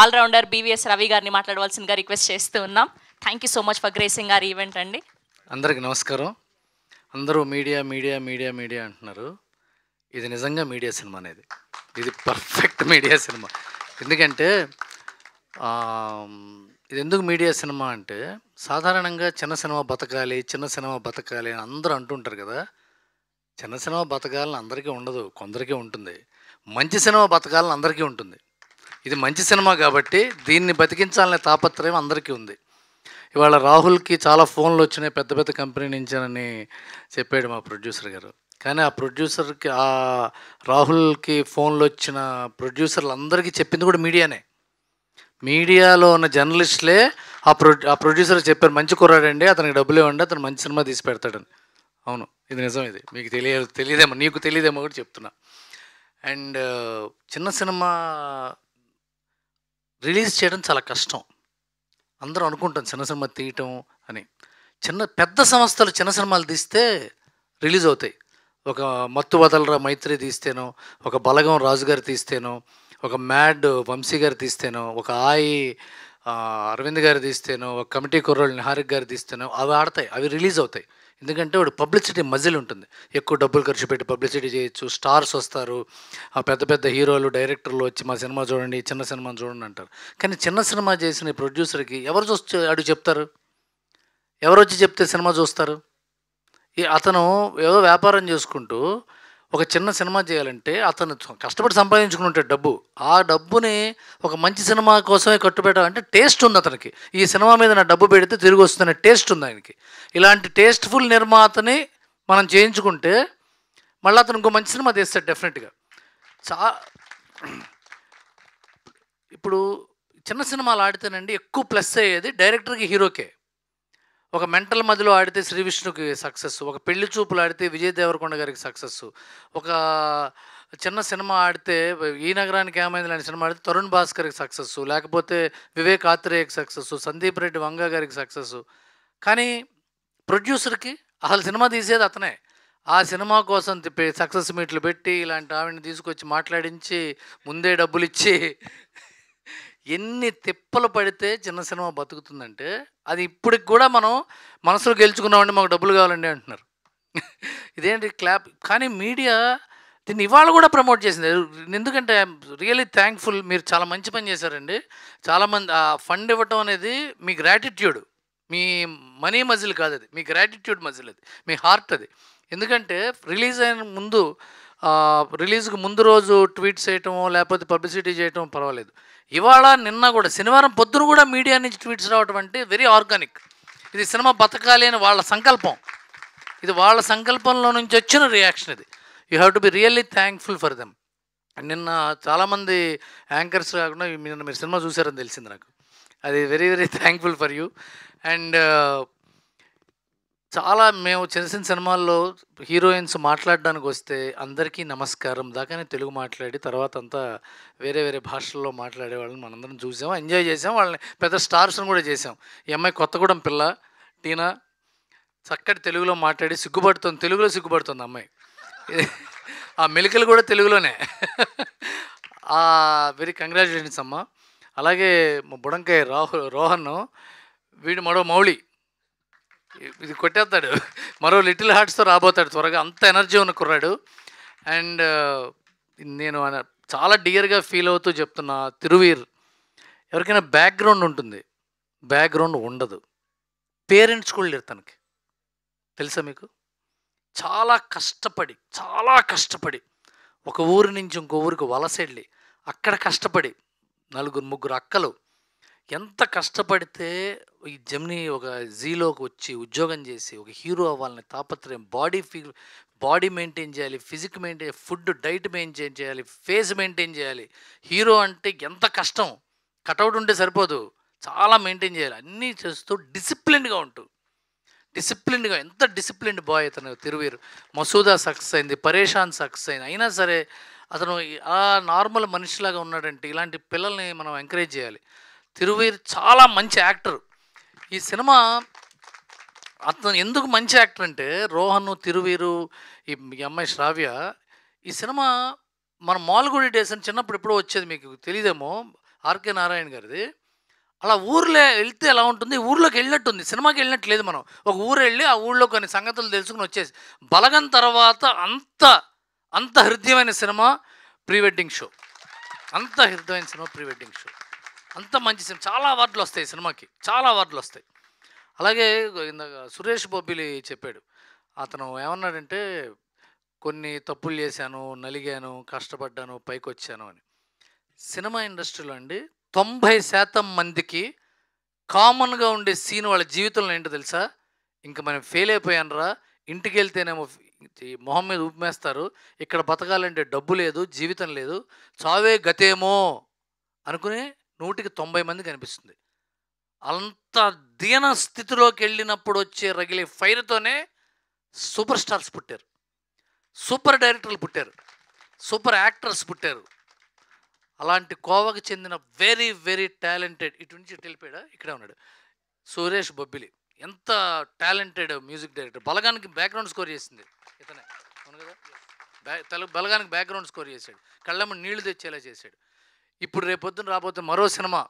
Allrounder BVS Ravi గారిని మాట్లాడవలసిందిగా request చేస్తూ ఉన్నాం. Thank you so much for gracing are event అండి. అందరికీ నమస్కారం. అందరూ మీడియా మీడియా మీడియా మీడియా అంటున్నారు. ఇది నిజంగా మీడియా సినిమా అనేది. ఇది పర్ఫెక్ట్ మీడియా సినిమా. ఎందుకంటే ఇది ఎందుకు మీడియా సినిమా అంటే, సాధారణంగా చిన్న సినిమా బతకాలి చిన్న సినిమా బతకాలి అని అందరూ అంటుంటారు కదా. చిన్న సినిమా బతకాలని అందరికీ ఉండదు, కొందరికీ ఉంటుంది. మంచి సినిమా బతకాలని అందరికీ ఉంటుంది. ఇది మంచి సినిమా కాబట్టి దీన్ని బతికించాలనే తాపత్రయం అందరికీ ఉంది. ఇవాళ రాహుల్కి చాలా ఫోన్లు వచ్చినాయి పెద్ద పెద్ద కంపెనీ నుంచేనని చెప్పాడు మా ప్రొడ్యూసర్ గారు. కానీ ఆ ప్రొడ్యూసర్కి, ఆ రాహుల్కి ఫోన్లు వచ్చిన ప్రొడ్యూసర్లు అందరికీ చెప్పింది కూడా మీడియానే. మీడియాలో ఉన్న జర్నలిస్టులే ఆ ప్రొడ్యూసర్ చెప్పారు, మంచి కుర్రాడండి, అతనికి డబ్బులు ఇవ్వండి, అతను మంచి సినిమా తీసి పెడతాడని. అవును, ఇది నిజం. ఇది మీకు తెలియదేమో, నీకు తెలియదేమో కూడా చెప్తున్నా. అండ్ చిన్న సినిమా రిలీజ్ చేయడం చాలా కష్టం. అందరూ అనుకుంటాం చిన్న సినిమా తీయటం అని. పెద్ద సంస్థలు చిన్న సినిమాలు తీస్తే రిలీజ్ అవుతాయి. ఒక మత్తు వదలరా మైత్రి తీస్తేనో, ఒక బలగం రాజుగారు తీస్తేనో, ఒక మ్యాడ్ వంశీ గారు తీస్తేనో, ఒక అరవింద్ గారు తీస్తేనో, ఒక కమిటీ కుర్రోళ్ళు నిహారిక్ గారు తీస్తేనో అవి ఆడతాయి, అవి రిలీజ్ అవుతాయి. ఎందుకంటే వాడు పబ్లిసిటీ మజిల్ ఉంటుంది, ఎక్కువ డబ్బులు ఖర్చు పెట్టి పబ్లిసిటీ చేయొచ్చు, స్టార్స్ వస్తారు, ఆ పెద్ద పెద్ద హీరోలు డైరెక్టర్లు వచ్చి మా సినిమా చూడండి, చిన్న సినిమాని చూడండి అంటారు. కానీ చిన్న సినిమా చేసిన ప్రొడ్యూసర్కి ఎవరు అడుగు చెప్తారు? ఎవరు వచ్చి చెప్తే సినిమా చూస్తారు? అతను ఏదో వ్యాపారం చేసుకుంటూ ఒక చిన్న సినిమా చేయాలంటే అతను కష్టపడి సంపాదించుకుని ఉంటాడు డబ్బు. ఆ డబ్బుని ఒక మంచి సినిమా కోసమే కట్టుబెట్టాలంటే టేస్ట్ ఉంది అతనికి. ఈ సినిమా మీద నా డబ్బు పెడితే తిరిగి వస్తున్న టేస్ట్ ఉంది ఆయనకి. ఇలాంటి టేస్ట్ఫుల్ నిర్మాతని మనం చేయించుకుంటే మళ్ళీ అతను ఇంకో మంచి సినిమా తీస్తాడు డెఫినెట్గా. ఇప్పుడు చిన్న సినిమాలు ఆడితేనండి ఎక్కువ ప్లస్ అయ్యేది డైరెక్టర్కి, హీరోకే. ఒక మెంటల్ మధ్యలో ఆడితే శ్రీ విష్ణుకి సక్సెస్, ఒక పెళ్లి చూపులు ఆడితే విజయ్ దేవరకొండ గారికి సక్సెస్, ఒక చిన్న సినిమా ఆడితే ఈ నగరానికి ఏమైంది లాంటి సినిమా ఆడితే తరుణ్ భాస్కర్కి సక్సెస్, లేకపోతే వివేక్ ఆత్రేయకి సక్సెస్, సందీప్ రెడ్డి వంగ గారికి సక్సెస్. కానీ ప్రొడ్యూసర్కి అసలు సినిమా తీసేది అతనే. ఆ సినిమా కోసం సక్సెస్ మీట్లు పెట్టి ఇలాంటి ఆవిడని తీసుకొచ్చి మాట్లాడించి ముందే డబ్బులు ఇచ్చి ఎన్ని తిప్పలు పడితే చిన్న సినిమా బతుకుతుందంటే, అది ఇప్పటికి కూడా మనం మనసులో గెలుచుకున్నామండి, మాకు డబ్బులు కావాలండి అంటున్నారు. ఇదేంటి క్లాప్. కానీ మీడియా దీన్ని ఇవాళ కూడా ప్రమోట్ చేసింది. ఎందుకంటే ఐఎమ్ రియలీ థ్యాంక్ఫుల్. మీరు చాలా మంచి పని చేశారండి. చాలామంది ఆ ఫండ్ ఇవ్వటం అనేది మీ గ్రాటిట్యూడ్, మీ మనీ మజిల్ కాదు, అది మీ గ్రాటిట్యూడ్ మజిల్, అది మీ హార్ట్ అది. ఎందుకంటే రిలీజ్ అయిన ముందు, రిలీజ్కి ముందు రోజు ట్వీట్స్ చేయటమో లేకపోతే పబ్లిసిటీ చేయటం పర్వాలేదు. ఇవాళ నిన్న కూడా శనివారం పొద్దున కూడా మీడియా నుంచి ట్వీట్స్ రావటం అంటే వెరీ ఆర్గానిక్. ఇది సినిమా బతకాలి అని వాళ్ళ సంకల్పం. ఇది వాళ్ళ సంకల్పంలో నుంచి వచ్చిన రియాక్షన్. ఇది you have to be really thankful for them. నిన్న చాలామంది యాంకర్స్ కాకుండా నిన్న మీరు సినిమా చూసారని తెలిసింది నాకు. అది very very thankful for you. And చాలా మేము చిన్న చిన్న సినిమాల్లో హీరోయిన్స్ మాట్లాడడానికి వస్తే అందరికీ నమస్కారం దాకానే తెలుగు మాట్లాడి తర్వాత అంతా వేరే వేరే భాషల్లో మాట్లాడే వాళ్ళని మనందరం చూసాం, ఎంజాయ్ చేసాం. వాళ్ళని పెద్ద స్టార్స్ని కూడా చేసాం. ఈ అమ్మాయి కొత్తగూడెం పిల్ల టీనా చక్కటి తెలుగులో మాట్లాడి సిగ్గుపడుతుంది, తెలుగులో సిగ్గుపడుతుంది అమ్మాయి. ఆ మెలికలు కూడా తెలుగులోనే. వెరీ కంగ్రాచులేషన్స్ అమ్మ. అలాగే మా బుడంకాయ రోహన్, వీడు మరో మౌళి, ఇది కొట్టేస్తాడు, మరో లిటిల్ హార్ట్స్తో రాబోతాడు త్వరగా, అంత ఎనర్జీ ఉన్న కుర్రాడు. అండ్ నేను చాలా డియర్గా ఫీల్ అవుతూ చెప్తున్నా, తిరువీర్ ఎవరికైనా బ్యాక్గ్రౌండ్ ఉంటుంది, బ్యాక్గ్రౌండ్ ఉండదు. పేరెంట్స్ కూడా లేరు తనకి, తెలుసా మీకు? చాలా కష్టపడి ఒక ఊరి నుంచి ఇంకో ఊరికి వలస వెళ్ళి అక్కడ కష్టపడి 4-3 అక్కలు ఎంత కష్టపడితే ఈ జెమినీ ఒక జీలోకి వచ్చి ఉద్యోగం చేసి ఒక హీరో అవ్వాలని తాపత్రయం, బాడీ మెయింటైన్ చేయాలి, physique maintain, food diet maintain చేయాలి, ఫేస్ మెయింటైన్ చేయాలి. హీరో అంటే ఎంత కష్టం, కటౌట్ ఉంటే సరిపోదు, చాలా మెయింటైన్ చేయాలి. అన్నీ చేస్తూ డిసిప్లిన్డ్గా ఎంత డిసిప్లిన్డ్ బాయ్ అతను తిరువీరు. మసూదా సక్సెస్ అయింది, పరేషాన్ సక్సెస్ అయింది. అయినా సరే అతను ఆ నార్మల్ మనిషిలాగా ఉన్నాడంటే ఇలాంటి పిల్లల్ని మనం ఎంకరేజ్ చేయాలి. తిరువీర్ చాలా మంచి యాక్టర్. ఈ సినిమా అతను ఎందుకు మంచి యాక్టర్ అంటే, రోహన్, తిరువీరు, ఈ అమ్మాయి శ్రావ్య, ఈ సినిమా మన మాల్గుడి డేస్ అని చిన్నప్పుడు ఎప్పుడో వచ్చేది, మీకు తెలియదేమో. ఆర్కే నారాయణ గారిది. అలా ఊర్లో వెళ్తే ఎలా ఉంటుంది, ఊర్లోకి వెళ్ళినట్టుంది, సినిమాకి వెళ్ళినట్టు లేదు. మనం ఒక ఊరు వెళ్ళి ఆ ఊళ్ళో కొన్ని సంగతులు తెలుసుకుని వచ్చేసి. బలగం తర్వాత అంత హృదయమైన సినిమా ప్రీ వెడ్డింగ్ షో. అంత హృదయమైన సినిమా ప్రీ వెడ్డింగ్ షో. అంత మంచి సినిమా. చాలా అవార్డులు వస్తాయి సినిమాకి, చాలా అవార్డులు వస్తాయి. అలాగే ఇందాక సురేష్ బొబ్బిలి చెప్పాడు. అతను ఏమన్నాడంటే, కొన్ని తప్పులు చేశాను, నలిగాను, కష్టపడ్డాను, పైకొచ్చాను అని. సినిమా ఇండస్ట్రీలో అండి 90% మందికి కామన్గా ఉండే సీన్ వాళ్ళ జీవితంలో ఏంటో తెలుసా? ఇంక మనం ఫెయిల్ అయిపోయానురా, ఇంటికి వెళ్తేనేమో ఈ మొహం మీద ఉమ్మేస్తారు, ఇక్కడ బతకాలంటే డబ్బు లేదు, జీవితం లేదు, చావే గతేమో అనుకుని 100కి 90 మంది కనిపిస్తుంది. అంత దీన స్థితిలోకి వెళ్ళినప్పుడు వచ్చే రగిలే ఫైర్తోనే సూపర్ స్టార్స్ పుట్టారు, సూపర్ డైరెక్టర్లు పుట్టారు, సూపర్ యాక్టర్స్ పుట్టారు. అలాంటి కోవకు చెందిన వెరీ వెరీ టాలెంటెడ్, ఇటు నుంచి వెళ్ళిపోయాడా, ఇక్కడే ఉన్నాడు, సురేష్ బొబ్బిలి. ఎంత టాలెంటెడ్ మ్యూజిక్ డైరెక్టర్. బలగానికి బ్యాక్గ్రౌండ్ స్కోర్ చేసింది ఇతనే, అవును కదా? బలగానికి బ్యాక్గ్రౌండ్ స్కోర్ చేశాడు, కళ్ళమ్మ నీళ్లు తెచ్చేలా చేశాడు. ఇప్పుడు రేపొద్దున రాబోతే మరో సినిమా,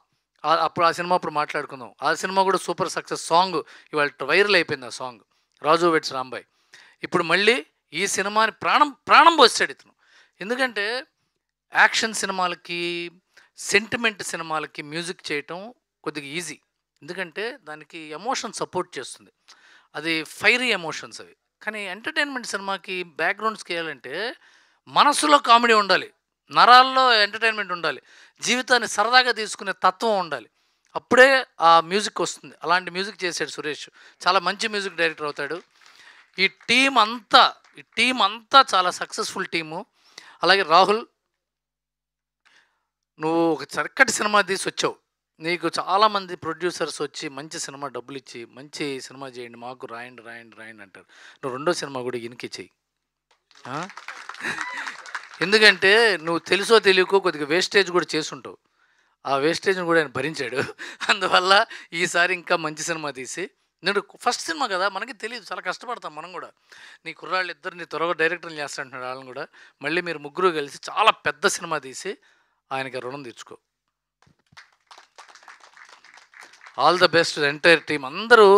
అప్పుడు ఆ సినిమా అప్పుడు మాట్లాడుకుందాం. ఆ సినిమా కూడా సూపర్ సక్సెస్. సాంగ్ ఇవాళ వైరల్ అయిపోయింది. ఆ సాంగ్ రాజు వెడ్స్ రాంబాయ్. ఇప్పుడు మళ్ళీ ఈ సినిమాని ప్రాణం పోసాడు ఇతను. ఎందుకంటే యాక్షన్ సినిమాలకి, సెంటిమెంట్ సినిమాలకి మ్యూజిక్ చేయటం కొద్దిగా ఈజీ. ఎందుకంటే దానికి ఎమోషన్ సపోర్ట్ చేస్తుంది, అది ఫైరీ ఎమోషన్స్ అవి. కానీ ఎంటర్టైన్మెంట్ సినిమాకి బ్యాక్గ్రౌండ్స్కి వేయాలంటే మనసులో కామెడీ ఉండాలి, నరాల్లో ఎంటర్టైన్మెంట్ ఉండాలి, జీవితాన్ని సరదాగా తీసుకునే తత్వం ఉండాలి. అప్పుడే ఆ మ్యూజిక్ వస్తుంది. అలాంటి మ్యూజిక్ చేశాడు సురేష్. చాలా మంచి మ్యూజిక్ డైరెక్టర్ అవుతాడు. ఈ టీం అంతా చాలా సక్సెస్ఫుల్ టీము. అలాగే రాహుల్, నువ్వు ఒక చక్కటి సినిమా తీసి వచ్చావు. నీకు చాలామంది ప్రొడ్యూసర్స్ వచ్చి మంచి సినిమా డబ్బులు ఇచ్చి మంచి సినిమా చేయండి, మాకు రాయండి రాయండి రాయండి అంటారు. నువ్వు రెండో సినిమా కూడా ఈయనకి చెయ్యి. ఎందుకంటే నువ్వు తెలుసో తెలియకో కొద్దిగా వేస్టేజ్ కూడా చేసుంటావు. ఆ వేస్టేజ్ని కూడా ఆయన భరించాడు. అందువల్ల ఈసారి ఇంకా మంచి సినిమా తీసి, నేను ఫస్ట్ సినిమా కదా, మనకి తెలియదు, చాలా కష్టపడతాం మనం కూడా. నీ కుర్రాళ్ళు ఇద్దరిని త్వరగా డైరెక్టర్ని చేస్తాంటున్నాడు, వాళ్ళని కూడా. మళ్ళీ మీరు ముగ్గురు కలిసి చాలా పెద్ద సినిమా తీసి ఆయనకి రుణం తెచ్చుకో. All the best entire team. అందరూ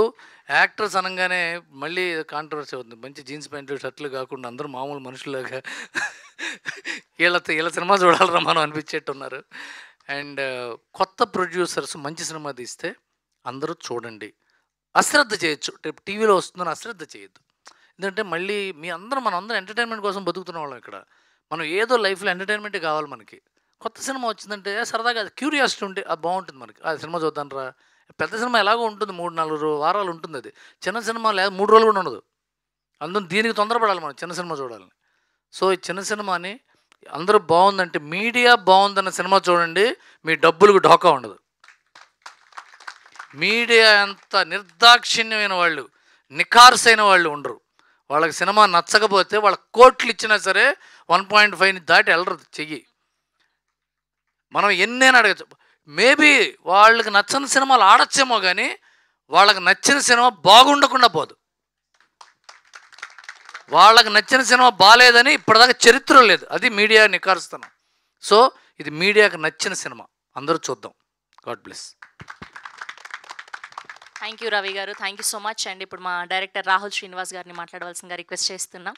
యాక్టర్స్ అనగానే మళ్ళీ కాంట్రవర్సీ అవుతుంది. మంచి జీన్స్ ప్యాంట్లు షర్ట్లు కాకుండా అందరూ మామూలు మనుషులాగా వీళ్ళ సినిమా చూడాలరా మనం అనిపించేట్టున్నారు. అండ్ కొత్త ప్రొడ్యూసర్స్ మంచి సినిమా తీస్తే అందరూ చూడండి. అశ్రద్ధ చేయొచ్చు, టీవీలో వస్తుందని అశ్రద్ధ చేయొద్దు. ఎందుకంటే మళ్ళీ మనం అందరం ఎంటర్టైన్మెంట్ కోసం బతుకుతున్న వాళ్ళం ఇక్కడ. మనం ఏదో లైఫ్లో ఎంటర్టైన్మెంటే కావాలి మనకి. కొత్త సినిమా వచ్చిందంటే సరదాగా అది క్యూరియాసిటీ ఉంటే అది బాగుంటుంది మనకి. ఆ సినిమా చూద్దాంరా. పెద్ద సినిమా ఎలాగో ఉంటుంది, 3-4 వారాలు ఉంటుంది. అది చిన్న సినిమా లేదు, 3 రోజులు కూడా ఉండదు. అందులో దీనికి తొందరపడాలి మనం చిన్న సినిమా చూడాలని. సో ఈ చిన్న సినిమాని అందరూ బాగుందంటే, మీడియా బాగుందన్న సినిమా చూడండి, మీ డబ్బులకు ఢోకా ఉండదు. మీడియా అంత నిర్దాక్షిణ్యమైన వాళ్ళు, నిఖార్సైన వాళ్ళు ఉండరు. వాళ్ళకి సినిమా నచ్చకపోతే వాళ్ళ కోట్లు ఇచ్చినా సరే 1.5 దాటి వెళ్ళరు చెయ్యి. మనం ఎన్నైనా అడగచ్చు. మేబీ వాళ్ళకి నచ్చని సినిమాలు ఆడచ్చేమో కానీ వాళ్ళకి నచ్చిన సినిమా బాగుండకుండా పోదు. వాళ్ళకి నచ్చిన సినిమా బాగాలేదని ఇప్పటిదాకా చరిత్ర లేదు. అది మీడియా నిఖారుస్తనం. సో ఇది మీడియాకి నచ్చిన సినిమా, అందరూ చూద్దాం. God bless. Thank you Ravi గారు, థ్యాంక్ యూ సో మచ్ అండి. ఇప్పుడు మా డైరెక్టర్ రాహుల్ శ్రీనివాస్ గారిని మాట్లాడవలసిందిగా రిక్వెస్ట్ చేస్తున్నాం.